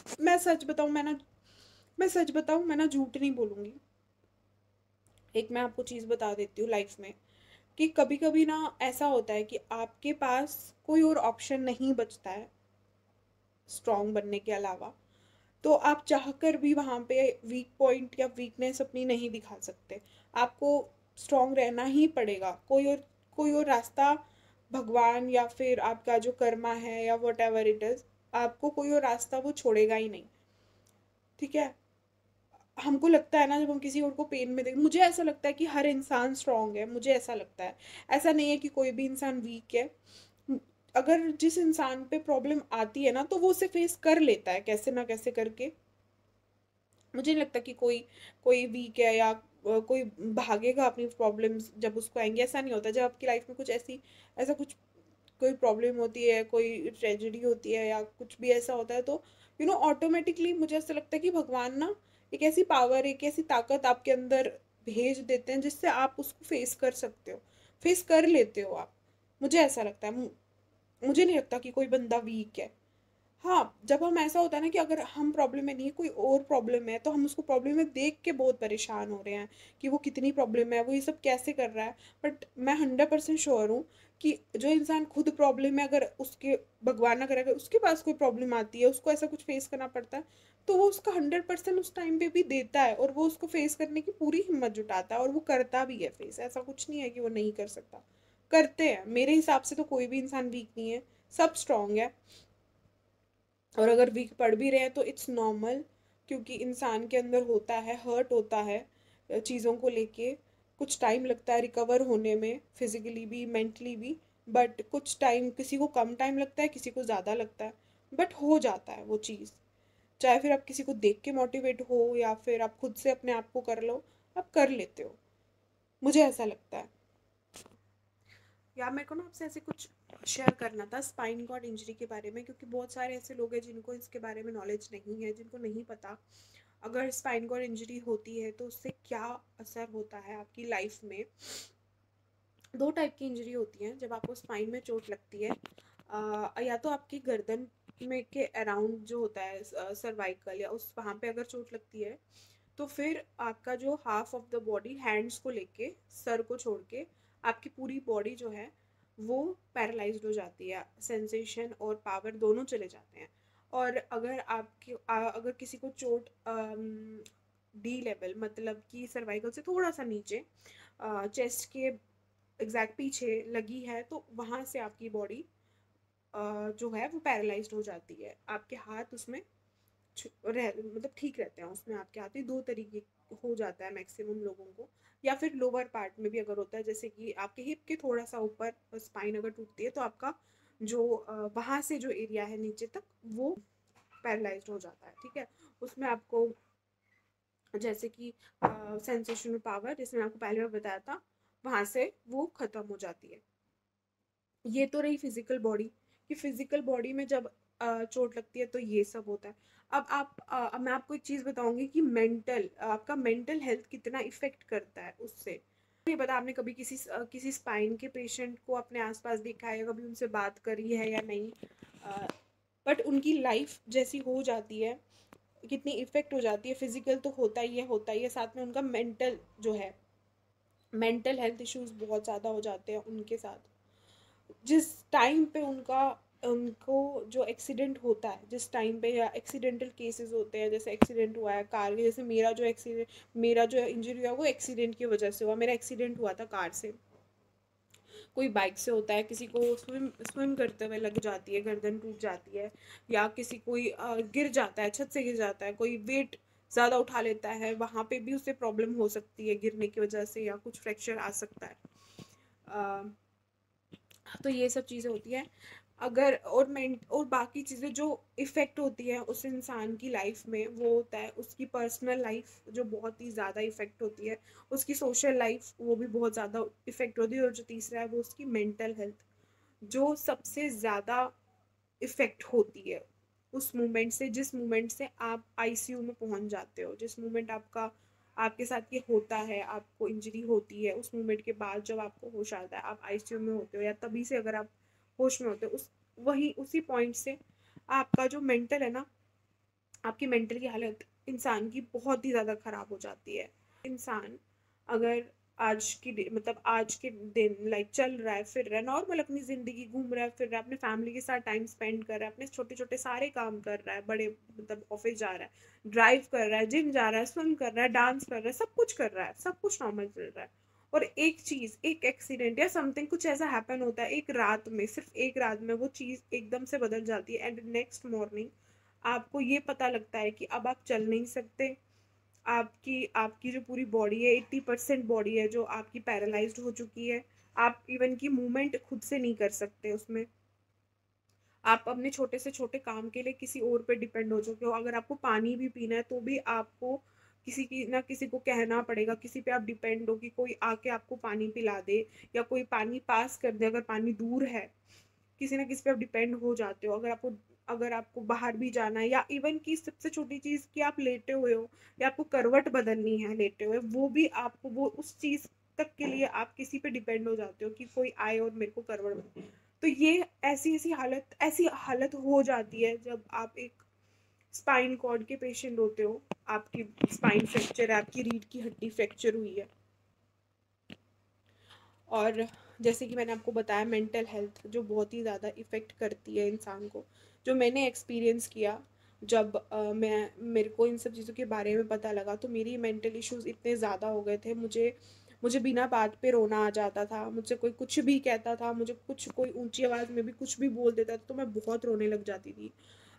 मैं सच बताऊँ, मैं ना झूठ नहीं बोलूँगी। एक मैं आपको चीज़ बता देती हूँ लाइफ में, कि कभी-कभी ना ऐसा होता है कि आपके पास कोई और ऑप्शन नहीं बचता है स्ट्रॉन्ग बनने के अलावा, तो आप चाहकर भी वहाँ पे वीक पॉइंट या वीकनेस अपनी नहीं दिखा सकते। आपको स्ट्रॉन्ग रहना ही पड़ेगा। कोई और रास्ता, भगवान या फिर आपका जो कर्मा है या व्हाटएवर इट इज़, आपको कोई और रास्ता वो छोड़ेगा ही नहीं, ठीक है? हमको लगता है ना, जब हम किसी और को पेन में देखें, मुझे ऐसा लगता है कि हर इंसान स्ट्रॉन्ग है, मुझे ऐसा लगता है। ऐसा नहीं है कि कोई भी इंसान वीक है। अगर जिस इंसान पे प्रॉब्लम आती है ना, तो वो उसे फेस कर लेता है कैसे ना कैसे करके। मुझे नहीं लगता कि कोई कोई वीक है या कोई भागेगा अपनी प्रॉब्लम्स जब उसको आएंगे। ऐसा नहीं होता। जब आपकी लाइफ में कुछ ऐसा कुछ कोई प्रॉब्लम होती है, कोई ट्रेजेडी होती है या कुछ भी ऐसा होता है, तो ऑटोमेटिकली मुझे ऐसा लगता है कि भगवान ना एक ऐसी पावर, एक ऐसी ताकत आपके अंदर भेज देते हैं जिससे आप उसको फेस कर सकते हो, फेस कर लेते हो आप। मुझे ऐसा लगता है। मुझे नहीं लगता कि कोई बंदा वीक है। हाँ, जब हम ऐसा होता है ना कि अगर हम प्रॉब्लम में नहीं है, कोई और प्रॉब्लम है, तो हम उसको प्रॉब्लम में देख के बहुत परेशान हो रहे हैं कि वो कितनी प्रॉब्लम है, वो ये सब कैसे कर रहा है। बट मैं 100% श्योर हूँ कि जो इंसान खुद प्रॉब्लम है, अगर उसके, भगवान ना करे, अगर उसके पास कोई प्रॉब्लम आती है, उसको ऐसा कुछ फेस करना पड़ता है, तो वो उसका 100% उस टाइम पे भी देता है, और वो उसको फेस करने की पूरी हिम्मत जुटाता है, और वो करता भी है फेस। ऐसा कुछ नहीं है कि वो नहीं कर सकता, करते हैं। मेरे हिसाब से तो कोई भी इंसान वीक नहीं है, सब स्ट्रांग है। और अगर वीक पड़ भी रहे हैं तो इट्स नॉर्मल, क्योंकि इंसान के अंदर होता है, हर्ट होता है चीज़ों को लेके। कुछ टाइम लगता है रिकवर होने में, फिजिकली भी मेंटली भी। बट कुछ टाइम, किसी को कम टाइम लगता है, किसी को ज़्यादा लगता है, बट हो जाता है वो चीज़। चाहे फिर आप किसी को देख के मोटिवेट हो या फिर आप खुद से अपने आप को कर लो, आप कर लेते हो। मुझे ऐसा लगता है। यार मेरे को ना आपसे ऐसे कुछ शेयर करना था स्पाइन कॉर्ड इंजरी के बारे में, क्योंकि बहुत सारे ऐसे लोग हैं जिनको इसके बारे में नॉलेज नहीं है, जिनको नहीं पता अगर स्पाइन कॉर्ड इंजरी होती है तो उससे क्या असर होता है आपकी लाइफ में। दो टाइप की इंजरी होती हैं जब आपको स्पाइन में चोट लगती है। या तो आपकी गर्दन में के अराउंड जो होता है, सर्वाइकल या उस वहाँ पे अगर चोट लगती है, तो फिर आपका जो half of the body, hands को लेके, सर को छोड़ के आपकी पूरी बॉडी जो है वो पैरालाइज्ड हो जाती है। सेंसेशन और पावर दोनों चले जाते हैं। और अगर अगर किसी को चोट डी लेवल, मतलब कि सर्वाइकल से थोड़ा सा नीचे, चेस्ट के एग्जैक्ट पीछे लगी है, तो वहाँ से आपकी बॉडी जो है वो पैरालाइज्ड हो जाती है। आपके हाथ उसमें मतलब ठीक रहते हैं उसमें। आपके हाथ ही दो तरीके हो जाता है मैक्सिमम लोगों को। या फिर लोअर पार्ट में भी अगर होता है, जैसे कि आपके हिप के थोड़ा सा ऊपर स्पाइन अगर टूटती है, तो आपका जो वहाँ से जो एरिया है नीचे तक, वो पैरालाइज्ड हो जाता है, ठीक है। उसमें आपको जैसे कि सेंसेशनल पावर, जैसे मैं आपको पहले में बताया था, वहाँ से वो खत्म हो जाती है। ये तो रही फिजिकल बॉडी, कि फिजिकल बॉडी में जब चोट लगती है तो ये सब होता है। अब मैं आपको एक चीज़ बताऊंगी कि आपका मेंटल हेल्थ कितना इफेक्ट करता है उससे। नहीं पता आपने कभी किसी स्पाइन के पेशेंट को अपने आसपास देखा है, कभी उनसे बात करी है या नहीं, बट उनकी लाइफ जैसी हो जाती है, कितनी इफेक्ट हो जाती है। फिजिकल तो होता ही है, होता ही है, साथ में उनका मेंटल जो है, मेंटल हेल्थ इश्यूज बहुत ज़्यादा हो जाते हैं उनके साथ। जिस टाइम पे उनको जो एक्सीडेंट होता है, जिस टाइम पे, या एक्सीडेंटल केसेस होते हैं, जैसे एक्सीडेंट हुआ है कार के, जैसे मेरा जो इंजरी हुआ वो एक्सीडेंट की वजह से हुआ। मेरा एक्सीडेंट हुआ था कार से। कोई बाइक से होता है, किसी को स्विम स्विम करते हुए लग जाती है, गर्दन टूट जाती है, या किसी कोई गिर जाता है, छत से गिर जाता है, कोई वेट ज़्यादा उठा लेता है, वहाँ पे भी उसे प्रॉब्लम हो सकती है गिरने की वजह से, या कुछ फ्रैक्चर आ सकता है। अ, तो ये सब चीज़ें होती हैं। अगर और बाकी चीज़ें जो इफ़ेक्ट होती है उस इंसान की लाइफ में, वो होता है उसकी पर्सनल लाइफ, जो बहुत ही ज़्यादा इफ़ेक्ट होती है। उसकी सोशल लाइफ, वो भी बहुत ज़्यादा इफ़ेक्ट होती है। और जो तीसरा है वो उसकी मेंटल हेल्थ, जो सबसे ज़्यादा इफ़ेक्ट होती है उस मोमेंट से, जिस मोमेंट से आप आईसीयू में पहुंच जाते हो, जिस मोमेंट आपके साथ ये होता है, आपको इंजरी होती है, उस मोमेंट के बाद जब आपको होश आता है, आप आईसीयू में होते हो, या तभी से अगर आप होश में होते हो, उसी पॉइंट से आपका जो मेंटल है ना, आपकी मेंटल की हालत इंसान की बहुत ही ज़्यादा ख़राब हो जाती है। इंसान अगर मतलब आज के दिन लाइक चल रहा है, फिर रहा है, नॉर्मल अपनी ज़िंदगी घूम रहा है, फिर रहा है, अपने फैमिली के साथ टाइम स्पेंड कर रहा है, अपने छोटे-छोटे सारे काम कर रहा है, बड़े मतलब ऑफ़िस जा रहा है, ड्राइव कर रहा है, जिम जा रहा है, स्विम कर रहा है, डांस कर रहा है, सब कुछ कर रहा है, सब कुछ नॉर्मल चल रहा है। और एक चीज़, एक एक्सीडेंट या समथिंग कुछ ऐसा हैपन होता है एक रात में, सिर्फ़ एक रात में वो चीज़ एकदम से बदल जाती है एंड नेक्स्ट मॉर्निंग आपको ये पता लगता है कि अब आप चल नहीं सकते। आपकी आपकी जो पूरी बॉडी है 80% बॉडी है जो आपकी पैरालाइज्ड हो चुकी है। आप इवन की मूवमेंट खुद से नहीं कर सकते उसमें। आप अपने छोटे से छोटे काम के लिए किसी और पे डिपेंड हो चुके हो। अगर आपको पानी भी पीना है तो भी आपको किसी की ना किसी को कहना पड़ेगा, किसी पे आप डिपेंड हो कि कोई आके आपको पानी पिला दे या कोई पानी पास कर दे अगर पानी दूर है। किसी ना किसी पे आप डिपेंड हो जाते हो। अगर आपको बाहर भी जाना है या इवन की सबसे छोटी चीज़ कि आप लेटे हुए हो या आपको करवट बदलनी है लेटे हुए, वो भी आपको वो उस चीज़ तक के लिए आप किसी पे डिपेंड हो जाते हो कि कोई आए और मेरे को करवट बदले। तो ये ऐसी हालत हो जाती है जब आप एक स्पाइन कॉर्ड के पेशेंट होते हो, आपकी स्पाइन फ्रैक्चर है, आपकी रीढ़ की हड्डी फ्रैक्चर हुई है। और जैसे कि मैंने आपको बताया मेंटल हेल्थ जो बहुत ही ज़्यादा इफ़ेक्ट करती है इंसान को, जो मैंने एक्सपीरियंस किया जब मेरे को इन सब चीज़ों के बारे में पता लगा, तो मेरी मेंटल इश्यूज़ इतने ज़्यादा हो गए थे। मुझे मुझे बिना बात पे रोना आ जाता था, मुझसे कोई कुछ भी कहता था, मुझे कुछ कोई ऊंची आवाज़ में भी कुछ भी बोल देता था तो मैं बहुत रोने लग जाती थी।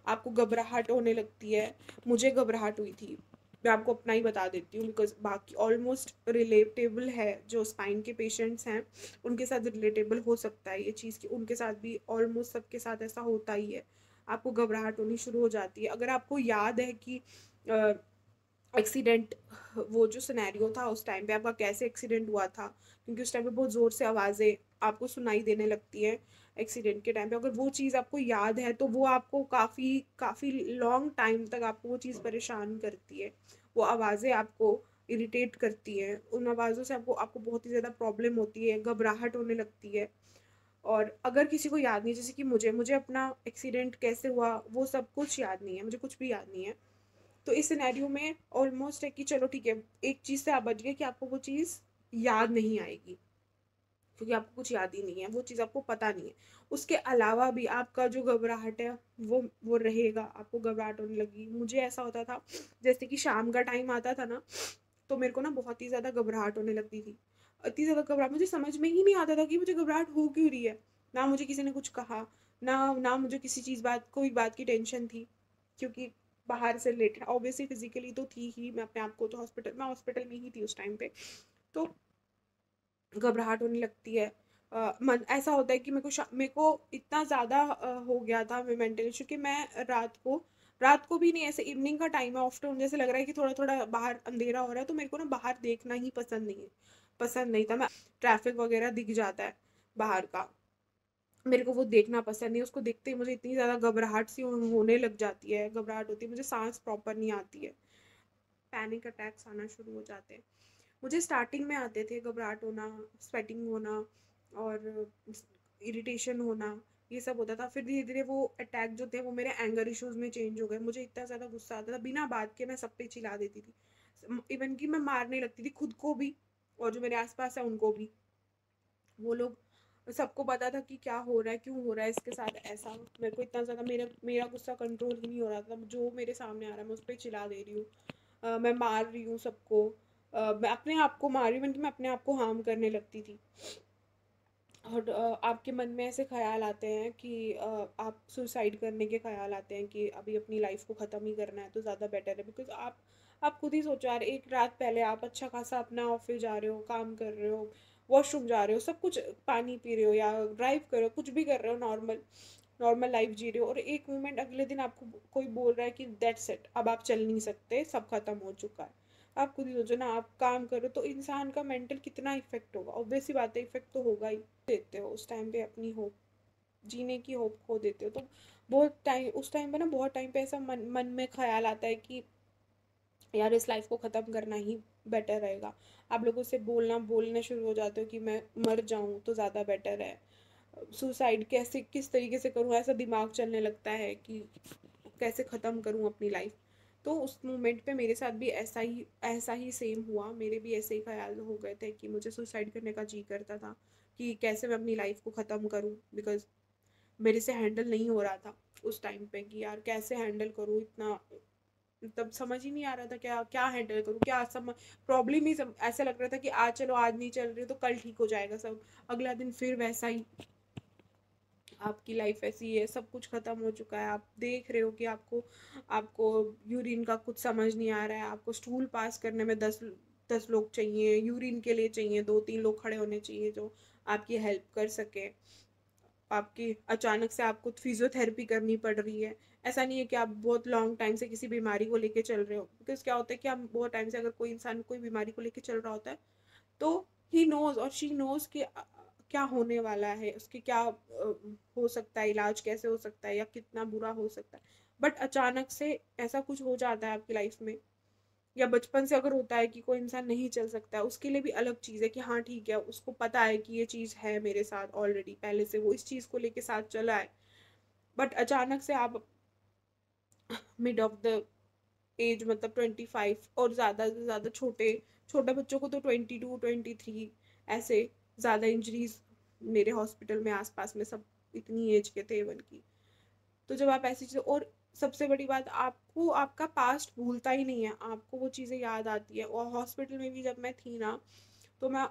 आपको घबराहट होने लगती है, मुझे घबराहट हुई थी। मैं आपको अपना ही बता देती हूँ बिकॉज बाकी ऑलमोस्ट रिलेटेबल है, जो स्पाइन के पेशेंट्स हैं उनके साथ रिलेटेबल हो सकता है ये चीज़ कि उनके साथ भी ऑलमोस्ट सबके साथ ऐसा होता ही है। आपको घबराहट होनी शुरू हो जाती है। अगर आपको याद है कि एक्सीडेंट, वो जो सिनेरियो था उस टाइम पे आपका कैसे एक्सीडेंट हुआ था, क्योंकि उस टाइम पे बहुत ज़ोर से आवाज़ें आपको सुनाई देने लगती हैं एक्सीडेंट के टाइम पे। अगर वो चीज़ आपको याद है तो वो आपको काफ़ी काफ़ी लॉन्ग टाइम तक आपको वो चीज़ परेशान करती है। वो आवाज़ें आपको इरिटेट करती हैं, उन आवाज़ों से आपको आपको बहुत ही ज़्यादा प्रॉब्लम होती है, घबराहट होने लगती है। और अगर किसी को याद नहीं, जैसे कि मुझे मुझे अपना एक्सीडेंट कैसे हुआ वो सब कुछ याद नहीं है, मुझे कुछ भी याद नहीं है। तो इस सिनेरियो में ऑलमोस्ट है कि चलो ठीक है, एक चीज़ से आप बच गए कि आपको वो चीज़ याद नहीं आएगी, क्योंकि आपको कुछ याद ही नहीं है, वो चीज़ आपको पता नहीं है। उसके अलावा भी आपका जो घबराहट है वो रहेगा, आपको घबराहट होने लगी। मुझे ऐसा होता था जैसे कि शाम का टाइम आता था ना, तो मेरे को ना बहुत ही ज़्यादा घबराहट होने लगती थी। इतनी ज़्यादा घबराहट, मुझे समझ में ही नहीं आता था कि मुझे घबराहट हो क्यों रही है। ना मुझे किसी ने कुछ कहा, ना मुझे किसी चीज़ कोई बात की टेंशन थी, क्योंकि बाहर से रिलेटेड ऑब्वियसली फिजिकली तो थी ही। मैं अपने आप को तो मैं हॉस्पिटल में ही थी उस टाइम पे। तो घबराहट होने लगती है। मन ऐसा होता है कि मेरे को इतना ज़्यादा हो गया था मेंटल इशू कि मैं रात को भी नहीं, ऐसे इवनिंग का टाइम है, आफ्टरनून जैसे लग रहा है कि थोड़ा थोड़ा बाहर अंधेरा हो रहा है तो मेरे को ना बाहर देखना ही पसंद नहीं था। मैं ट्रैफिक वगैरह दिख जाता है बाहर का, मेरे को वो देखना पसंद नहीं। उसको देखते ही मुझे इतनी ज़्यादा घबराहट सी होने लग जाती है, घबराहट होती है, मुझे सांस प्रॉपर नहीं आती है, पैनिक अटैक्स आना शुरू हो जाते हैं। मुझे स्टार्टिंग में आते थे घबराहट होना, स्वेटिंग होना और इरिटेशन होना, ये सब होता था। फिर धीरे धीरे वो अटैक जो थे वो मेरे एंगर इश्यूज में चेंज हो गए। मुझे इतना ज़्यादा गुस्सा आता था, बिना बात के मैं सब पे चिल्ला देती थी, इवन कि मैं मारने लगती थी खुद को भी और जो मेरे आसपास है उनको भी। वो लोग सबको पता था कि क्या हो रहा है, क्यों हो रहा है इसके साथ ऐसा। मेरे को इतना ज़्यादा मेरा मेरा गुस्सा कंट्रोल ही नहीं हो रहा था। जो मेरे सामने आ रहा है मैं उस पर चिल्ला दे रही हूँ, मैं मार रही हूँ सबको। मैं अपने आप को मार रही हूँ, मैं अपने आप को हार्म करने लगती थी। और आपके मन में ऐसे ख्याल आते हैं कि आप सुसाइड करने के ख्याल आते हैं कि अभी अपनी लाइफ को ख़त्म ही करना है तो ज़्यादा बेटर है। बिकॉज आप खुद ही सोचो यार, एक रात पहले आप अच्छा खासा अपना ऑफिस जा रहे हो, काम कर रहे हो, वॉशरूम जा रहे हो, सब कुछ पानी पी रहे हो या ड्राइव कर रहे हो, कुछ भी कर रहे हो, नॉर्मल नॉर्मल लाइफ जी रहे हो, और एक मोमेंट अगले दिन आपको कोई बोल रहा है कि दैट्स इट, अब आप चल नहीं सकते, सब खत्म हो चुका है। आप खुद ही सोचो ना, आप काम करो तो इंसान का मेंटल कितना इफेक्ट होगा। ऑब्वियस सी बात है, इफेक्ट तो होगा ही। देते हो उस टाइम पे अपनी होप, जीने की होप खो देते हो। तो बहुत टाइम उस टाइम पे ना बहुत टाइम पे ऐसा मन में ख्याल आता है कि यार इस लाइफ को ख़त्म करना ही बेटर रहेगा। आप लोगों से बोलना शुरू हो जाते हो कि मैं मर जाऊं तो ज़्यादा बेटर है। सुसाइड कैसे किस तरीके से करूं, ऐसा दिमाग चलने लगता है कि कैसे ख़त्म करूं अपनी लाइफ। तो उस मोमेंट पे मेरे साथ भी ऐसा ही सेम हुआ। मेरे भी ऐसे ही ख्याल हो गए थे कि मुझे सुसाइड करने का जी करता था कि कैसे मैं अपनी लाइफ को ख़त्म करूं, बिकॉज मेरे से हैंडल नहीं हो रहा था उस टाइम पे कि यार कैसे हैंडल करूं इतना। तब समझ ही नहीं आ रहा था क्या क्या हैंडल करूं, क्या सम प्रॉब्लम ही ऐसा लग रहा था कि आज चलो आज नहीं चल रही तो कल ठीक हो जाएगा सब, अगला दिन फिर वैसा ही। आपकी लाइफ ऐसी है, सब कुछ खत्म हो चुका है, आप देख रहे हो कि आपको आपको यूरिन का कुछ समझ नहीं आ रहा है, आपको स्टूल पास करने में 10 लोग चाहिए, यूरिन के लिए चाहिए 2-3 लोग खड़े होने चाहिए जो आपकी हेल्प कर सके। आपकी अचानक से आपको फिजियोथेरेपी करनी पड़ रही है। ऐसा नहीं है कि आप बहुत लॉन्ग टाइम से किसी बीमारी को लेके चल रहे हो, बिकॉज क्या होता है कि आप बहुत टाइम से अगर कोई इंसान कोई बीमारी को लेके चल रहा होता है तो ही नोज और शी नोज कि क्या होने वाला है, उसके क्या हो सकता है, इलाज कैसे हो सकता है या कितना बुरा हो सकता है। बट अचानक से ऐसा कुछ हो जाता है आपकी लाइफ में, या बचपन से अगर होता है कि कोई इंसान नहीं चल सकता है, उसके लिए भी अलग चीज़ है कि हाँ ठीक है, उसको पता है कि ये चीज़ है मेरे साथ ऑलरेडी, पहले से वो इस चीज़ को लेके साथ चला है। बट अचानक से आप मिड ऑफ द एज, मतलब 25 और ज़्यादा से ज़्यादा छोटे छोटे बच्चों को तो 22-23 ऐसे ज़्यादा इंजरीज मेरे हॉस्पिटल में आसपास में सब इतनी एज के थे इवन की। तो जब आप ऐसी चीज़ें, और सबसे बड़ी बात, आपको आपका पास्ट भूलता ही नहीं है, आपको वो चीज़ें याद आती है। और हॉस्पिटल में भी जब मैं थी ना, तो मैं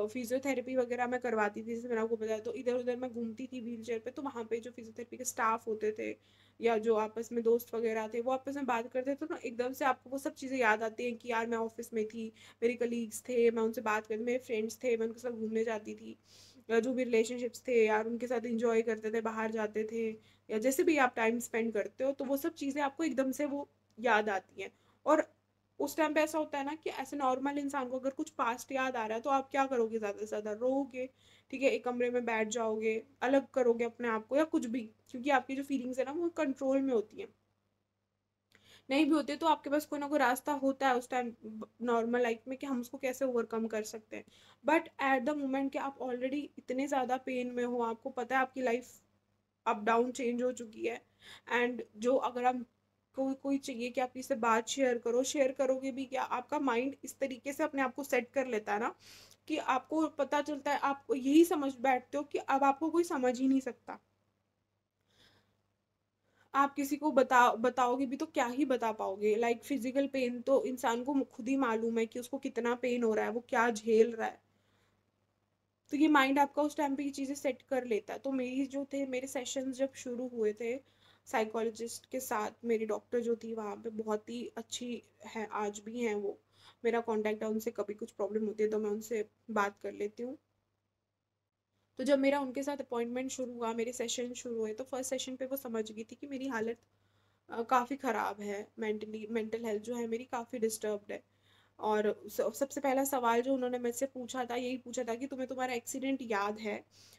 फिजियोथेरेपी वगैरह मैं करवाती थी, जैसे मैंने आपको बताया, तो इधर उधर मैं घूमती थी व्हील चेयर पे, तो वहाँ पे जो फिजियोथेरेपी के स्टाफ होते थे या जो आपस में दोस्त वगैरह थे वो आपस में बात करते थे, तो ना एकदम से आपको वो सब चीज़ें याद आती हैं कि यार मैं ऑफिस में थी, मेरे कलीग्स थे, मैं उनसे बात करती, मेरे फ्रेंड्स थे, मैं उनके साथ घूमने जाती थी, या जो भी रिलेशनशिप्स थे यार उनके साथ इंजॉय करते थे, बाहर जाते थे, या जैसे भी आप टाइम स्पेंड करते हो, तो वो सब चीज़ें आपको एकदम से वो याद आती हैं। और उस टाइम पे ऐसा होता है ना कि ऐसे नॉर्मल इंसान को अगर कुछ पास्ट याद आ रहा है तो आप क्या करोगे, ज़्यादा से ज़्यादा रोओगे, ठीक है, एक कमरे में बैठ जाओगे, अलग करोगे अपने आप को या कुछ भी, क्योंकि आपकी जो फीलिंग्स है ना वो कंट्रोल में होती हैं। नहीं भी होते तो आपके पास कोई ना कोई रास्ता होता है उस टाइम नॉर्मल लाइफ में कि हम उसको कैसे ओवरकम कर सकते हैं। बट एट द मोमेंट कि आप ऑलरेडी इतने ज़्यादा पेन में हो, आपको पता है आपकी लाइफ अप डाउन चेंज हो चुकी है, एंड जो अगर आप कोई कोई चाहिए कि आप किसी से बात शेयर करो, शेयर करोगे भी क्या, आपका माइंड इस तरीके से अपने आप को सेट कर लेता है ना कि आपको पता चलता है, आप यही समझ बैठते हो कि अब आपको कोई समझ ही नहीं सकता। आप किसी को बताओगे भी तो क्या ही बता पाओगे, लाइक फिजिकल पेन तो इंसान को खुद ही मालूम है कि उसको कितना पेन हो रहा है, वो क्या झेल रहा है। तो ये माइंड आपका उस टाइम पे ये चीज़ें सेट कर लेता है। तो मेरी जो थे मेरे सेशंस जब शुरू हुए थे साइकोलॉजिस्ट के साथ, मेरी डॉक्टर जो थी वहाँ पे बहुत ही अच्छी है, आज भी हैं वो, मेरा कांटेक्ट है उनसे, कभी कुछ प्रॉब्लम होती है तो मैं उनसे बात कर लेती हूँ। तो जब मेरा उनके साथ अपॉइंटमेंट शुरू हुआ, मेरे सेशन शुरू हुए, तो फर्स्ट सेशन पे वो समझ गई थी कि मेरी हालत काफ़ी ख़राब है, मेंटल हेल्थ जो है मेरी काफ़ी डिस्टर्ब्ड है। और सबसे पहला सवाल जो उन्होंने मुझसे पूछा था, यही पूछा था कि तुम्हें तुम्हारा एक्सीडेंट याद है।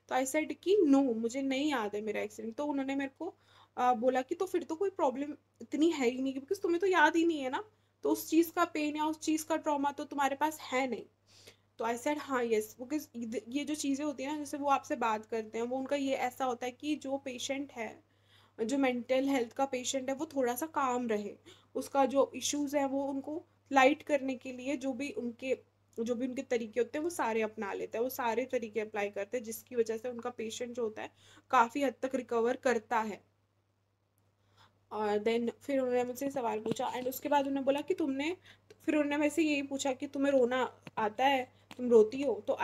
तो आई सेड कि नो, मुझे नहीं याद है मेरा एक्सीडेंट। तो उन्होंने मेरे को बोला कि तो फिर तो कोई प्रॉब्लम इतनी है ही नहीं, बिकॉज तुम्हें तो याद ही नहीं है ना, तो उस चीज़ का पेन या उस चीज़ का ट्रॉमा तो तुम्हारे पास है नहीं। तो आई सेड हाँ यस, बिकॉज ये जो चीज़ें होती हैं ना, जैसे वो आपसे बात करते हैं, वो उनका ये ऐसा होता है कि जो पेशेंट है, जो मेंटल हेल्थ का पेशेंट है, वो थोड़ा सा काम रहे, उसका जो इश्यूज है वो उनको लाइट करने के लिए जो भी उनके तरीके होते हैं वो सारे अपना लेते हैं, वो सारे तरीके अप्लाई करते हैं, जिसकी वजह से उनका पेशेंट जो होता है काफ़ी हद तक रिकवर करता है। और देन फिर उन्होंने मुझसे सवाल पूछा, एंड उसके बाद उन्होंने बोला कि फिर उन्होंने मेरे से यही पूछा कि तुम्हें रोना आता है, तुम रोती हो? तो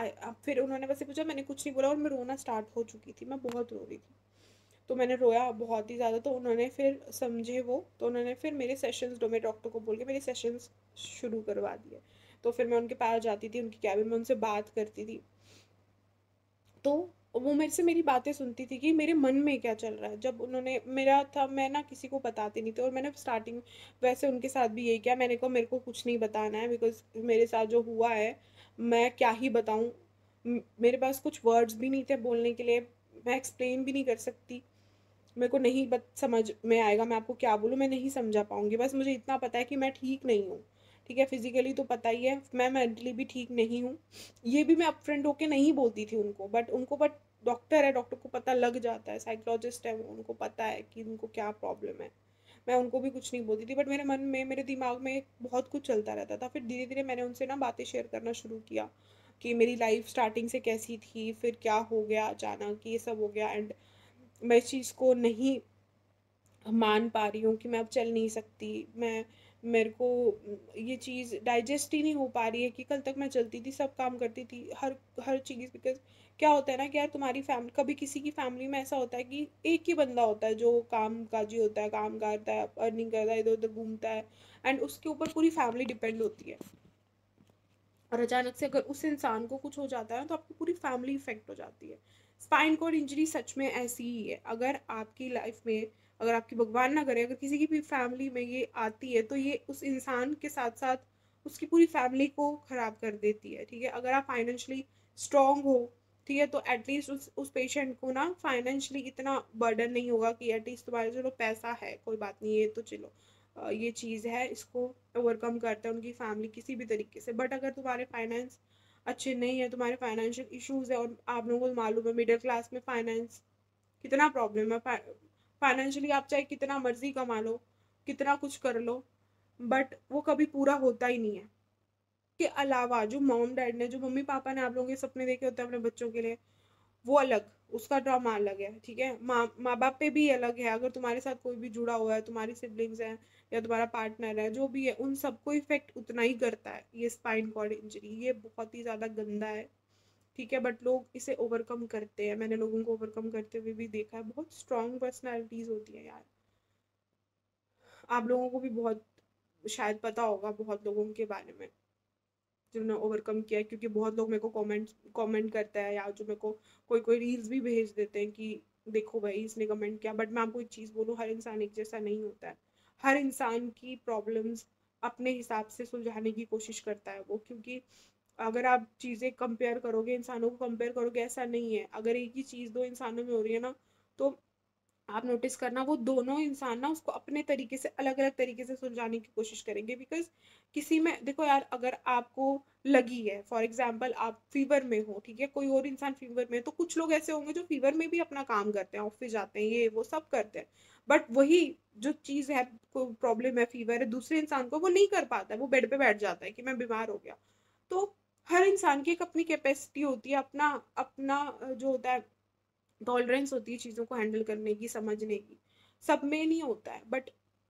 फिर उन्होंने वैसे पूछा, मैंने कुछ नहीं बोला और मैं रोना स्टार्ट हो चुकी थी, मैं बहुत रो रही थी। तो मैंने रोया बहुत ही ज़्यादा, तो उन्होंने फिर समझे वो, तो उन्होंने फिर मेरे सेशंस, मेरे डॉक्टर को बोल के मेरे सेशंस शुरू करवा दिए। तो फिर मैं उनके पास जाती थी, उनकी कैबिन में उनसे बात करती थी। तो वो मेरे से मेरी बातें सुनती थी कि मेरे मन में क्या चल रहा है। जब उन्होंने मेरा था, मैं ना किसी को बताती नहीं थी, और मैंने स्टार्टिंग वैसे उनके साथ भी यही किया, मैंने कहा मेरे को कुछ नहीं बताना है, बिकॉज मेरे साथ जो हुआ है मैं क्या ही बताऊँ, मेरे पास कुछ वर्ड्स भी नहीं थे बोलने के लिए, मैं एक्सप्लेन भी नहीं कर सकती, मेरे को नहीं समझ में आएगा, मैं आपको क्या बोलूँ, मैं नहीं समझा पाऊंगी। बस मुझे इतना पता है कि मैं ठीक नहीं हूँ, ठीक है, फिजिकली तो पता ही है, मैं मेंटली भी ठीक नहीं हूँ। ये भी मैं अपफ्रंट होके नहीं बोलती थी उनको, बट डॉक्टर है, डॉक्टर को पता लग जाता है, साइकोलॉजिस्ट है वो, उनको पता है कि उनको क्या प्रॉब्लम है। मैं उनको भी कुछ नहीं बोलती थी, बट मेरे मन में, मेरे दिमाग में बहुत कुछ चलता रहता था। फिर धीरे धीरे मैंने उनसे ना बातें शेयर करना शुरू किया कि मेरी लाइफ स्टार्टिंग से कैसी थी, फिर क्या हो गया अचानक, ये सब हो गया, एंड मैं इस चीज़ को नहीं मान पा रही हूँ कि मैं अब चल नहीं सकती। मैं मेरे को ये चीज़ डाइजेस्ट ही नहीं हो पा रही है कि कल तक मैं चलती थी, सब काम करती थी, हर हर चीज़। बिकॉज क्या होता है ना कि यार तुम्हारी फैमिली, कभी किसी की फैमिली में ऐसा होता है कि एक ही बंदा होता है जो काम काजी होता है, काम करता है, अर्निंग करता है, इधर उधर घूमता है, एंड उसके ऊपर पूरी फैमिली डिपेंड होती है। और अचानक से अगर उस इंसान को कुछ हो जाता है तो आपकी पूरी फैमिली इफेक्ट हो जाती है। स्पाइन कॉर्ड इंजरी सच में ऐसी ही है। अगर आपकी लाइफ में, अगर आपकी भगवान ना करे, अगर किसी की भी फैमिली में ये आती है तो ये उस इंसान के साथ साथ उसकी पूरी फैमिली को खराब कर देती है। ठीक है, अगर आप फाइनेंशियली स्ट्रांग हो, ठीक है, तो एटलीस्ट उस पेशेंट को ना फाइनेंशियली इतना बर्डन नहीं होगा कि एटलीस्ट तुम्हारे चलो पैसा है, कोई बात नहीं, ये तो चलो ये चीज़ है, इसको ओवरकम करते हैं उनकी फैमिली किसी भी तरीके से। बट अगर तुम्हारे फाइनेंस अच्छे नहीं है, तुम्हारे फाइनेंशियल इश्यूज है, और आप लोगों को मालूम है मिडिल क्लास में फाइनेंस कितना प्रॉब्लम है। फाइनेंशियली आप चाहे कितना मर्जी कमा लो, कितना कुछ कर लो, बट वो कभी पूरा होता ही नहीं है। के अलावा जो मॉम डैड ने, जो मम्मी पापा ने आप लोगों के सपने देखे होते हैं अपने बच्चों के लिए, वो अलग, उसका ड्रामा अलग है। ठीक है, माँ माँ बाप पे भी अलग है। अगर तुम्हारे साथ कोई भी जुड़ा हुआ है, तुम्हारी सिबलिंग्स हैं या तुम्हारा पार्टनर है, जो भी है, उन सबको इफेक्ट उतना ही करता है ये स्पाइन कॉर्ड इंजरी। ये बहुत ही ज़्यादा गंदा है। ठीक है, बट लोग इसे ओवरकम करते हैं। मैंने लोगों को ओवरकम करते हुए भी देखा है। बहुत स्ट्रांग पर्सनैलिटीज होती है यार। आप लोगों को भी बहुत शायद पता होगा बहुत लोगों के बारे में जिन्होंने ओवरकम किया है, क्योंकि बहुत लोग मेरे को कमेंट कमेंट करते हैं, या जो मेरे को कोई कोई रील्स भी भेज देते हैं कि देखो भाई इसने कमेंट किया। बट मैं आपको एक चीज़ बोलूँ, हर इंसान एक जैसा नहीं होता है। हर इंसान की प्रॉब्लम्स अपने हिसाब से सुलझाने की कोशिश करता है वो। क्योंकि अगर आप चीज़ें कंपेयर करोगे, इंसानों को कंपेयर करोगे, ऐसा नहीं है। अगर एक ही चीज़ दो इंसानों में हो रही है ना, तो आप नोटिस करना वो दोनों इंसान ना उसको अपने तरीके से, अलग अलग तरीके से सुलझाने की कोशिश करेंगे। बिकॉज किसी में देखो यार, अगर आपको लगी है, फॉर एग्जाम्पल आप फीवर में हो, ठीक है, कोई और इंसान फीवर में है, तो कुछ लोग ऐसे होंगे जो फीवर में भी अपना काम करते हैं, ऑफिस जाते हैं, ये वो सब करते हैं। बट वही जो चीज़ है, कोई प्रॉब्लम है, फीवर है, दूसरे इंसान को वो नहीं कर पाता है, वो बेड पे बैठ जाता है कि मैं बीमार हो गया। तो हर इंसान की एक अपनी कैपेसिटी होती है, अपना अपना जो होता है टॉलरेंस होती है चीज़ों को हैंडल करने की, समझने की। सब में नहीं होता है। बट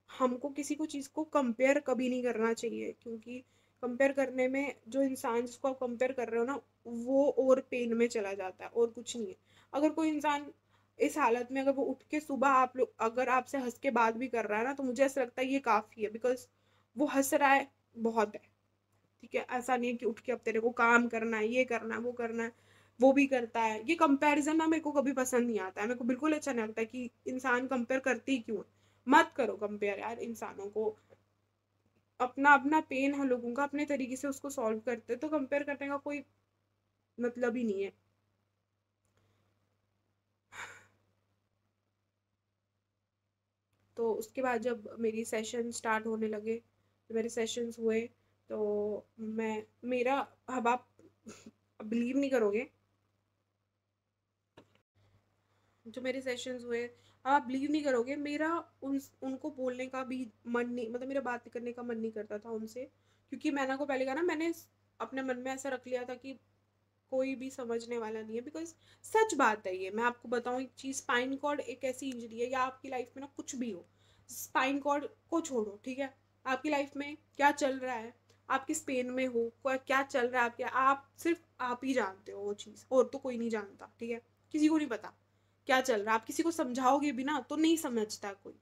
हमको किसी को चीज़ को कंपेयर कभी नहीं करना चाहिए, क्योंकि कंपेयर करने में जो इंसान जिसको आप कंपेयर कर रहे हो ना, वो और पेन में चला जाता है, और कुछ नहीं है। अगर कोई इंसान इस हालत में, अगर वो उठ के सुबह आप लोग, अगर आपसे हंस के बात भी कर रहा है ना, तो मुझे ऐसा लगता है ये काफ़ी है। बिकॉज वो हंस रहा है, बहुत है। ठीक है, ऐसा नहीं है कि उठ के अब तेरे को काम करना है, ये करना है, वो करना है, वो भी करता है। ये कंपैरिजन ना मेरे को कभी पसंद नहीं आता है। मेरे को बिल्कुल अच्छा नहीं लगता कि इंसान कंपेयर करते ही क्यों है। मत करो कंपेयर यार इंसानों को। अपना अपना पेन है लोगों का, अपने तरीके से उसको सॉल्व करते हैं, तो कंपेयर करने का कोई मतलब ही नहीं है। तो उसके बाद जब मेरी सेशन स्टार्ट होने लगे, तो मेरे सेशंस हुए, तो मैं मेरा, अब आप बिलीव नहीं करोगे, जो मेरे सेशंस हुए, आप बिलीव नहीं करोगे, मेरा उनको बोलने का भी मन नहीं, मतलब मेरा बात करने का मन नहीं करता था उनसे। क्योंकि मैंने को पहले कहा ना, मैंने अपने मन में ऐसा रख लिया था कि कोई भी समझने वाला नहीं है। बिकॉज सच बात है ये, मैं आपको बताऊं एक चीज़, स्पाइन कॉर्ड एक ऐसी इंजरी है, या आपकी लाइफ में ना कुछ भी हो, स्पाइन कॉर्ड को छोड़ो, ठीक है, आपकी लाइफ में क्या चल रहा है, आप किस पेन में हो, क्या चल रहा है आपके, आप सिर्फ आप ही जानते हो वो चीज़, और तो कोई नहीं जानता। ठीक है, किसी को नहीं पता क्या चल रहा है। आप किसी को समझाओगे भी ना तो नहीं समझता कोई।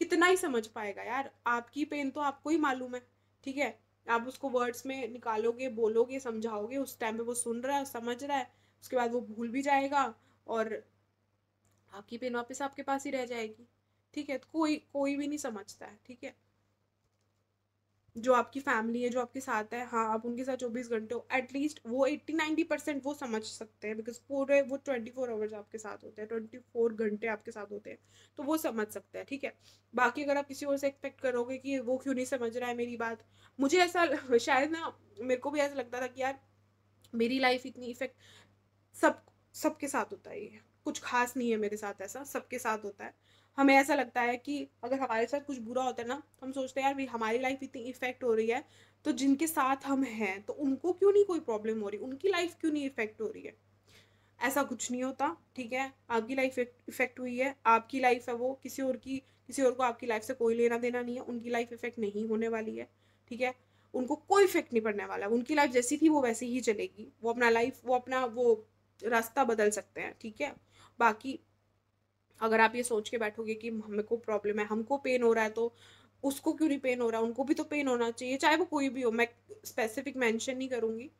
कितना ही समझ पाएगा यार, आपकी पेन तो आपको ही मालूम है। ठीक है, आप उसको वर्ड्स में निकालोगे, बोलोगे, समझाओगे, उस टाइम पे वो सुन रहा है, समझ रहा है, उसके बाद वो भूल भी जाएगा, और आपकी पेन वापस आपके पास ही रह जाएगी। ठीक है, तो कोई कोई भी नहीं समझता है। ठीक है, जो आपकी फैमिली है, जो आपके साथ है, हाँ, आप उनके साथ 24 घंटे हो, एटलीस्ट वो 80-90% वो समझ सकते हैं। बिकॉज पूरे वो 24 आवर्स आपके साथ होते हैं, 24 घंटे आपके साथ होते हैं, तो वो समझ सकते हैं। ठीक है, बाकी अगर आप किसी और से एक्सपेक्ट करोगे कि वो क्यों नहीं समझ रहा है मेरी बात, मुझे ऐसा शायद ना, मेरे को भी ऐसा लगता था कि यार मेरी लाइफ इतनी इफेक्ट, सब सबके साथ होता है ये, कुछ खास नहीं है मेरे साथ, ऐसा सबके साथ होता है। हमें ऐसा लगता है कि अगर हमारे साथ कुछ बुरा होता है ना, तो हम सोचते हैं यार भाई हमारी लाइफ इतनी इफेक्ट हो रही है, तो जिनके साथ हम हैं तो उनको क्यों नहीं कोई प्रॉब्लम हो रही, उनकी लाइफ क्यों नहीं इफेक्ट हो रही है। ऐसा कुछ नहीं होता, ठीक है। आपकी लाइफ इफेक्ट हुई है, आपकी लाइफ है वो, किसी और की, किसी और को आपकी लाइफ से कोई लेना देना नहीं है, उनकी लाइफ इफेक्ट नहीं होने वाली है, ठीक है। उनको कोई इफेक्ट नहीं पड़ने वाला, उनकी लाइफ जैसी थी वो वैसी ही चलेगी, वो अपना लाइफ, वो अपना वो रास्ता बदल सकते हैं, ठीक है। बाकी अगर आप ये सोच के बैठोगे कि हमें को प्रॉब्लम है, हमको पेन हो रहा है, तो उसको क्यों नहीं पेन हो रहा, उनको भी तो पेन होना चाहिए, चाहे वो कोई भी हो। मैं स्पेसिफिक मेंशन नहीं करूंगी,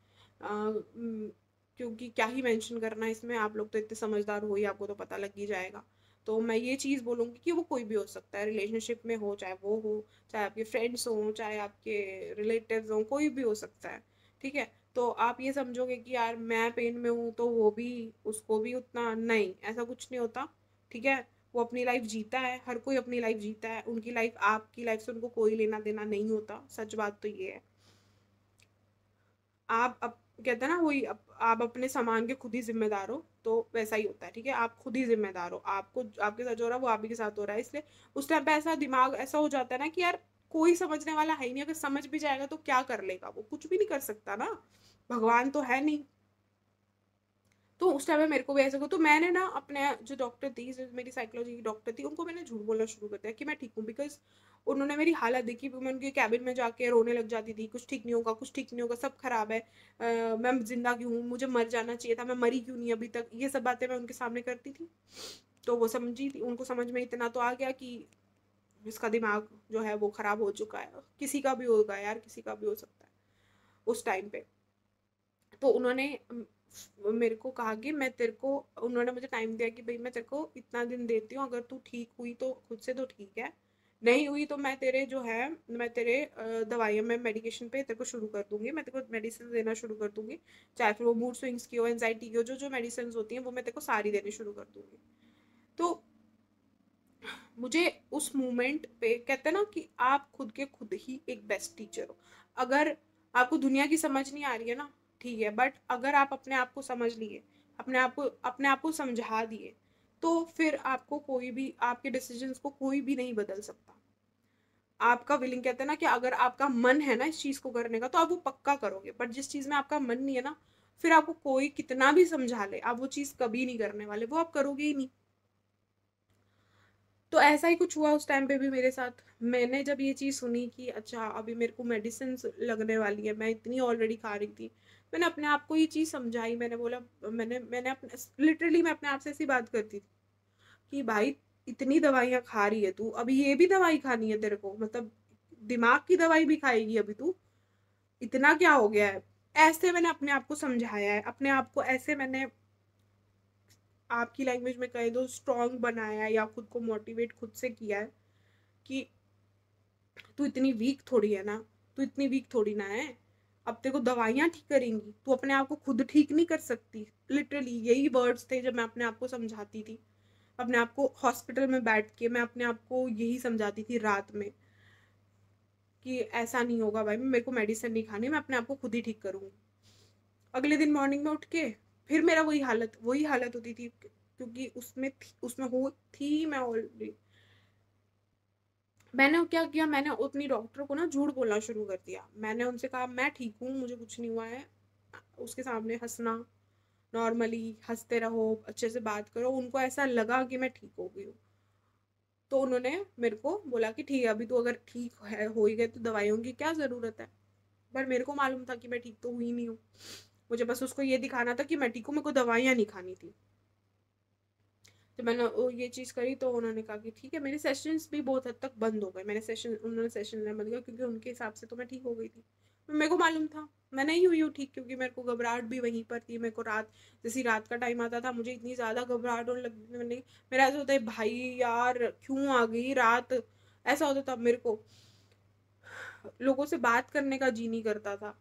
क्योंकि क्या ही मेंशन करना है इसमें, आप लोग तो इतने समझदार हो ही, आपको तो पता लग ही जाएगा। तो मैं ये चीज़ बोलूँगी कि वो कोई भी हो सकता है, रिलेशनशिप में हो, चाहे वो हो, चाहे आपके फ्रेंड्स हों, चाहे आपके रिलेटिव्स हों, कोई भी हो सकता है, ठीक है। तो आप ये समझोगे कि यार मैं पेन में हूँ तो वो भी, उसको भी उतना, नहीं, ऐसा कुछ नहीं होता, ठीक है। वो अपनी लाइफ जीता है, हर कोई अपनी लाइफ जीता है, उनकी लाइफ आपकी लाइफ से उनको कोई लेना देना नहीं होता, सच बात तो ये है। आप कहते हैं ना वही, आप अपने सामान के खुद ही जिम्मेदार हो, तो वैसा ही होता है, ठीक है। आप खुद ही जिम्मेदार हो, आपको आपके साथ जो हो रहा है वो आप ही के साथ हो रहा है, इसलिए उस टाइम पे ऐसा दिमाग ऐसा हो जाता है ना कि यार कोई समझने वाला है ही नहीं, अगर समझ भी जाएगा तो क्या कर लेगा, वो कुछ भी नहीं कर सकता ना, भगवान तो है नहीं। तो उस टाइम में मेरे को भी ऐसा, तो मैंने ना अपने जो डॉक्टर थी, जो मेरी साइकोलॉजी की डॉक्टर थी, उनको मैंने झूठ बोलना शुरू कर दिया कि मैं ठीक हूँ, बिकॉज उन्होंने मेरी हालत देखी, मैं उनके कैबिन में जाके रोने लग जाती थी, कुछ ठीक नहीं होगा, कुछ ठीक नहीं होगा, सब खराब है, मैं जिंदा क्यों हूँ, मुझे मर जाना चाहिए था, मैं मरी क्यों नहीं अभी तक, ये सब बातें मैं उनके सामने करती थी। तो वो समझी थी, उनको समझ में इतना तो आ गया कि इसका दिमाग जो है वो खराब हो चुका है, किसी का भी होगा यार, किसी का भी हो सकता है उस टाइम पे। तो उन्होंने मेरे को कहा कि मैं तेरे को, उन्होंने मुझे टाइम दिया कि भाई मैं तेरे को इतना दिन देती हूँ, अगर तू ठीक हुई तो खुद से तो ठीक है, नहीं हुई तो मैं तेरे जो है, मैं तेरे दवाइयाँ, मैं मेडिकेशन पे तेरे को शुरू कर दूंगी, मैं तेरे को मेडिसिन देना शुरू कर दूंगी, चाहे फिर वो मूड स्विंग्स की हो, एंजाइटी की हो, जो जो मेडिसिन होती हैं वो मैं तेरे को सारी देनी शुरू कर दूंगी। तो मुझे उस मोमेंट पे, कहते हैं ना कि आप खुद के खुद ही एक बेस्ट टीचर हो। अगर आपको दुनिया की समझ नहीं आ रही है ना, ठीक है, बट अगर आप अपने आप को समझ लिए, अपने आप को समझा दिए, तो फिर आपको कोई भी, आपके डिसीजंस को कोई भी नहीं बदल सकता। आपका विलिंग, कहते हैं ना कि अगर आपका मन है ना इस चीज को करने का, तो आप वो पक्का करोगे, बट जिस चीज में आपका मन नहीं है ना, फिर आपको कोई कितना भी समझा ले, आप वो चीज कभी नहीं करने वाले, वो आप करोगे ही नहीं। तो ऐसा ही कुछ हुआ उस टाइम पे भी मेरे साथ। मैंने जब ये चीज़ सुनी कि अच्छा अभी मेरे को मेडिसिन लगने वाली है, मैं इतनी ऑलरेडी खा रही थी, मैंने अपने आप को ये चीज़ समझाई, मैंने बोला, मैंने अपने लिटरली मैं अपने आप से ऐसी बात करती थी कि भाई इतनी दवाइयाँ खा रही है तू, अभी ये भी दवाई खानी है तेरे को, मतलब दिमाग की दवाई भी खाएगी अभी तू, इतना क्या हो गया है। ऐसे मैंने अपने आप को समझाया है, अपने आप को ऐसे मैंने, आपकी लैंग्वेज में कहे तो स्ट्रॉन्ग बनाया है, या खुद को मोटिवेट खुद से किया है कि तू इतनी वीक थोड़ी है ना, तू इतनी वीक थोड़ी ना है, अब तेरे को दवाइयाँ ठीक करेंगी, तू अपने आप को खुद ठीक नहीं कर सकती। लिटरली यही वर्ड्स थे जब मैं अपने आप को समझाती थी, अपने आप को हॉस्पिटल में बैठ के मैं अपने आप को यही समझाती थी रात में कि ऐसा नहीं होगा भाई, मेरे को मेडिसिन नहीं खानी, मैं अपने आप को खुद ही ठीक करूंगी। अगले दिन मॉर्निंग में उठ के फिर मेरा वही हालत होती थी, क्योंकि उसमें हो थी मैं ऑलरेडी। मैंने क्या किया, मैंने अपनी डॉक्टर को ना झूठ बोलना शुरू कर दिया, मैंने उनसे कहा मैं ठीक हूँ, मुझे कुछ नहीं हुआ है, उसके सामने हंसना, नॉर्मली हंसते रहो, अच्छे से बात करो, उनको ऐसा लगा कि मैं ठीक हो गई हूँ। तो उन्होंने मेरे को बोला कि ठीक है, अभी तो अगर ठीक है, हो ही गए तो दवाइयों की क्या ज़रूरत है। पर मेरे को मालूम था कि मैं ठीक तो हुई नहीं हूँ, मुझे बस उसको ये दिखाना था कि मैं ठीक हूँ, मेरे को दवाइयाँ नहीं खानी थी। तो मैंने ये चीज़ करी, तो उन्होंने कहा कि ठीक है, मेरे सेशंस भी बहुत हद तक बंद हो गए, उन्होंने सेशन लेना बंद किया, क्योंकि उनके हिसाब से तो मैं ठीक हो गई थी। मेरे को मालूम था मैं नहीं हुई हूँ ठीक, क्योंकि मेरे को घबराहट भी वहीं पर थी, मेरे को जैसी रात का टाइम आता था, मुझे इतनी ज़्यादा घबराहट होने लगती, मेरा ऐसा होता है भाई यार क्यों आ गई रात, ऐसा होता था मेरे को, लोगों से बात करने का जी नहीं करता था।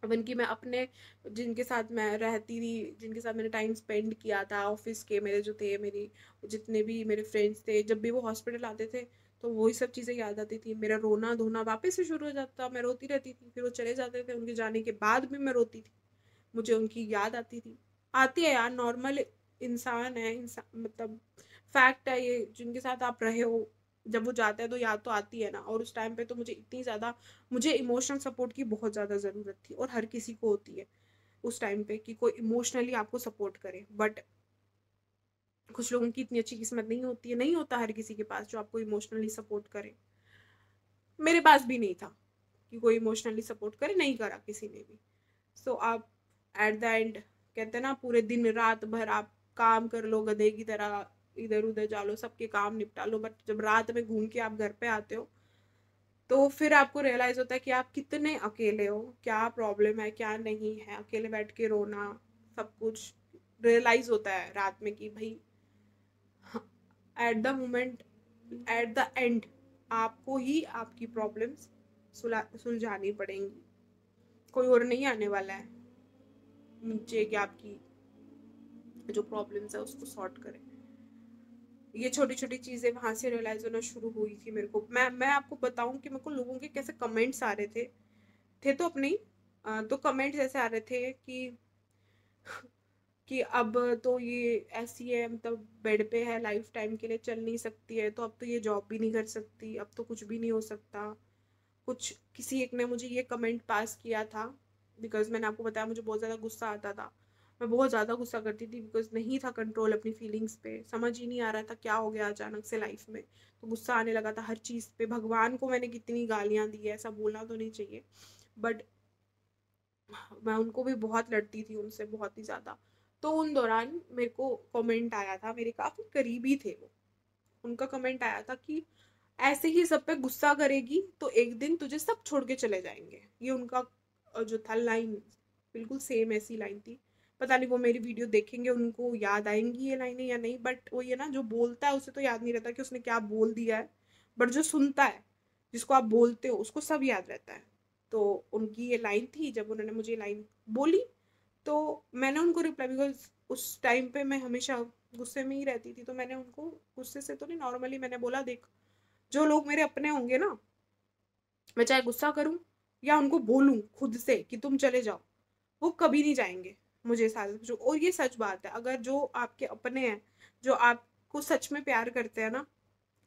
इवन कि मैं अपने, जिनके साथ मैं रहती थी, जिनके साथ मैंने टाइम स्पेंड किया था, ऑफिस के मेरे जो थे, मेरी जितने भी मेरे फ्रेंड्स थे, जब भी वो हॉस्पिटल आते थे तो वही सब चीज़ें याद आती थी, मेरा रोना धोना वापस से शुरू हो जाता, मैं रोती रहती थी, फिर वो चले जाते थे, उनके जाने के बाद भी मैं रोती थी, मुझे उनकी याद आती थी, आती है यार, नॉर्मल, इंसान है, इंसान मतलब फैक्ट है ये, जिनके साथ आप रहे हो, जब वो जाता है तो याद तो आती है ना। और उस टाइम पे तो मुझे इतनी ज़्यादा, मुझे इमोशनल सपोर्ट की बहुत ज़्यादा ज़रूरत थी, और हर किसी को होती है उस टाइम पे कि कोई इमोशनली आपको सपोर्ट करे। बट कुछ लोगों की इतनी अच्छी किस्मत नहीं होती है, नहीं होता हर किसी के पास जो आपको इमोशनली सपोर्ट करे। मेरे पास भी नहीं था कि कोई इमोशनली सपोर्ट करे, नहीं करा किसी ने भी। सो आप एट द एंड, कहते हैं ना, पूरे दिन रात भर आप काम कर लो गधे की तरह, इधर उधर जा लो, सबके काम निपटा लो, बट जब रात में घूम के आप घर पे आते हो तो फिर आपको रियलाइज होता है कि आप कितने अकेले हो, क्या प्रॉब्लम है क्या नहीं है। अकेले बैठ के रोना, सब कुछ रियलाइज होता है रात में कि भाई at the moment, at the end आपको ही आपकी प्रॉब्लम्स सुलझानी पड़ेंगी। कोई और नहीं आने वाला है नीचे कि आपकी जो प्रॉब्लम्स है उसको सॉर्ट करे। ये छोटी छोटी चीजें वहां से रियलाइज होना शुरू हुई थी मेरे को। मैं आपको बताऊं कि मेरे को लोगों के कैसे कमेंट्स आ रहे थे तो अपने ही, तो कमेंट्स ऐसे आ रहे थे कि अब तो ये ऐसी है, मतलब बेड पे है, लाइफ टाइम के लिए चल नहीं सकती है, तो अब तो ये जॉब भी नहीं कर सकती, अब तो कुछ भी नहीं हो सकता। कुछ किसी एक ने मुझे ये कमेंट पास किया था, बिकॉज मैंने आपको बताया मुझे बहुत ज़्यादा गुस्सा आता था। मैं बहुत ज़्यादा गुस्सा करती थी बिकॉज नहीं था कंट्रोल अपनी फीलिंग्स पे, समझ ही नहीं आ रहा था क्या हो गया अचानक से लाइफ में। तो गुस्सा आने लगा था हर चीज़ पे। भगवान को मैंने कितनी गालियाँ दी है, ऐसा बोलना तो नहीं चाहिए, बट मैं उनको भी बहुत लड़ती थी, उनसे बहुत ही ज़्यादा। तो उन दौरान मेरे को कमेंट आया था, मेरे काफ़ी करीबी थे वो, उनका कमेंट आया था कि ऐसे ही सब पे गुस्सा करेगी तो एक दिन तुझे सब छोड़ के चले जाएंगे। ये उनका जो था लाइन, बिल्कुल सेम ऐसी लाइन थी। पता नहीं वो मेरी वीडियो देखेंगे, उनको याद आएंगी ये लाइनें या नहीं, बट वो ये ना, जो बोलता है उसे तो याद नहीं रहता कि उसने क्या बोल दिया है, बट जो सुनता है, जिसको आप बोलते हो, उसको सब याद रहता है। तो उनकी ये लाइन थी, जब उन्होंने मुझे ये लाइन बोली तो मैंने उनको रिप्लाई, बिकॉज उस टाइम पे मैं हमेशा गुस्से में ही रहती थी, तो मैंने उनको गुस्से से तो नहीं, नॉर्मली मैंने बोला, देख, जो लोग मेरे अपने होंगे ना, मैं चाहे गुस्सा करूं या उनको बोलूं खुद से कि तुम चले जाओ, वो कभी नहीं जाएंगे मुझे साथ जो। और ये सच बात है, अगर जो आपके अपने हैं, जो आपको सच में प्यार करते हैं ना,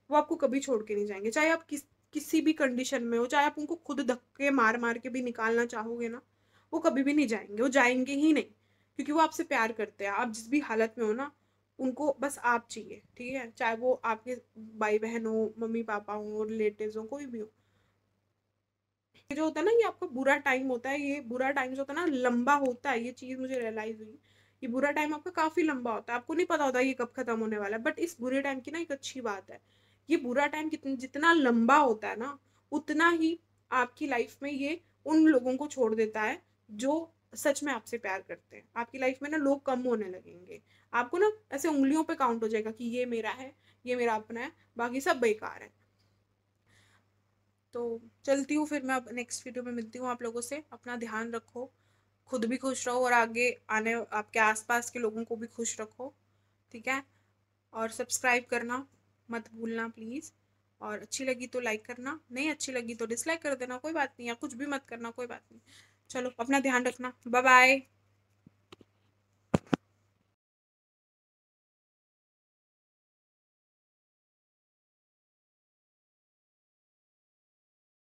वो आपको कभी छोड़ के नहीं जाएंगे। चाहे आप किसी भी कंडीशन में हो, चाहे आप उनको खुद धक्के मार मार के भी निकालना चाहोगे ना, वो कभी भी नहीं जाएंगे, वो जाएंगे ही नहीं, क्योंकि वो आपसे प्यार करते हैं। आप जिस भी हालत में हो ना, उनको बस आप चाहिए, ठीक है, चाहे वो आपके भाई बहन हो, मम्मी पापा हो, रिलेटिव्स हो, कोई भी हो। ये जो होता है ना, ये आपका बुरा टाइम होता है, ये बुरा टाइम जो होता है ना, लंबा होता है, ये चीज मुझे रियलाइज हुई। ये बुरा टाइम आपका काफी लंबा होता है, आपको नहीं पता होता ये कब खत्म होने वाला है, बट इस बुरे टाइम की ना एक अच्छी बात है, ये बुरा टाइम जितना लंबा होता है ना, उतना ही आपकी लाइफ में ये उन लोगों को छोड़ देता है जो सच में आपसे प्यार करते हैं। आपकी लाइफ में ना लोग कम होने लगेंगे, आपको ना ऐसे उंगलियों पे काउंट हो जाएगा कि ये मेरा है, ये मेरा अपना है, बाकी सब बेकार है। तो चलती हूँ फिर, मैं अब नेक्स्ट वीडियो में मिलती हूँ आप लोगों से। अपना ध्यान रखो, खुद भी खुश रहो, और आगे आने आपके आसपास के लोगों को भी खुश रखो, ठीक है। और सब्सक्राइब करना मत भूलना प्लीज़। और अच्छी लगी तो लाइक करना, नहीं अच्छी लगी तो डिसलाइक कर देना, कोई बात नहीं, या कुछ भी मत करना, कोई बात नहीं। चलो, अपना ध्यान रखना, बाय बाय।